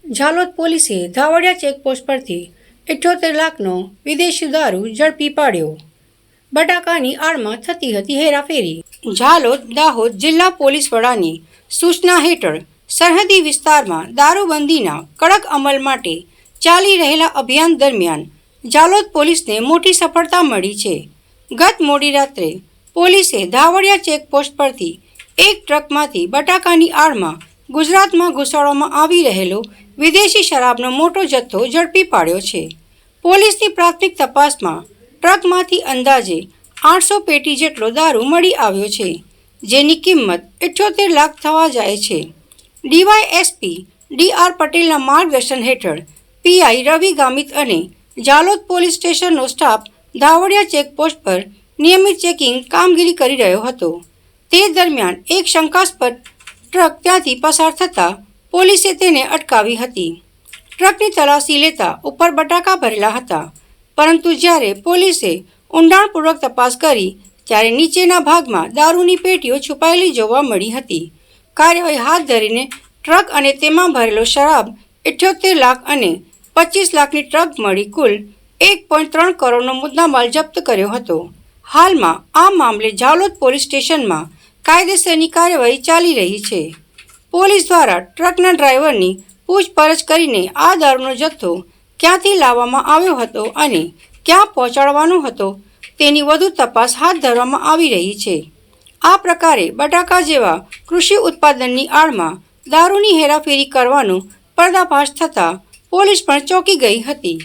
ઝાલોદ પોલીસે ધાવડિયા ચેકપોસ્ટ પરથી 78 લાખનો વિદેશી દારૂ ઝડપી પાડ્યો. બટાકાની આડમાં થતી હતી હેરાફેરી. ઝાલોદ દાહોદ જિલ્લા પોલીસ વડાની સૂચના હેઠળ સરહદી વિસ્તારમાં દારૂબંધીના કડક અમલ માટે ચાલી રહેલા અભિયાન દરમિયાન ઝાલોદ પોલીસને મોટી સફળતા મળી છે. ગત મોડી રાત્રે પોલીસે ધાવડિયા ચેકપોસ્ટ પરથી એક ટ્રકમાંથી બટાકાની આડમાં ગુજરાતમાં ઘુસાડવામાં આવી રહેલો વિદેશી શરાબનો મોટો જથ્થો ઝડપી પાડ્યો છે. પોલીસની પ્રાથમિક તપાસમાં ટ્રકમાંથી અંદાજે 800 પેટી જેટલો દારૂ મળી આવ્યો છે, જેની કિંમત 78 લાખ થવા જાય છે. ડીવાયએસપી ડી.આર. પટેલના માર્ગદર્શન હેઠળ પીઆઈ રવિ ગામિત અને ઝાલોદ પોલીસ સ્ટેશનનો સ્ટાફ ધાવડિયા ચેકપોસ્ટ પર નિયમિત ચેકિંગ કામગીરી કરી રહ્યો હતો. તે દરમિયાન એક શંકાસ્પદ ટ્રક ત્યાંથી પસાર થતાં પોલીસે તેને અટકાવી હતી. ટ્રકની તલાશી લેતા ઉપર બટાકા ભરેલા હતા, પરંતુ જ્યારે પોલીસે ઊંડાણપૂર્વક તપાસ કરી ત્યારે નીચેના ભાગમાં દારૂની પેટીઓ છુપાયેલી જોવા મળી હતી. કાર્યવાહી હાથ ધરીને ટ્રક અને તેમાં ભરેલો શરાબ 78 લાખ અને 25 લાખની ટ્રક મળી કુલ 1.3 કરોડનો મુદ્દામાલ જપ્ત કર્યો હતો. હાલમાં આ મામલે ઝાલોદ પોલીસ સ્ટેશનમાં કાયદેસરની કાર્યવાહી ચાલી રહી છે. પોલીસ દ્વારા ટ્રકના ડ્રાઈવરની પૂછપરછ કરીને આ દારૂનો જથ્થો ક્યાંથી લાવવામાં આવ્યો હતો અને ક્યાં પહોંચાડવાનો હતો તેની વધુ તપાસ હાથ ધરવામાં આવી રહી છે. આ પ્રકારે બટાકા જેવા કૃષિ ઉત્પાદનની આડમાં દારૂની હેરાફેરી કરવાનો પર્દાફાશ થતાં પોલીસ પણ ચોંકી ગઈ હતી.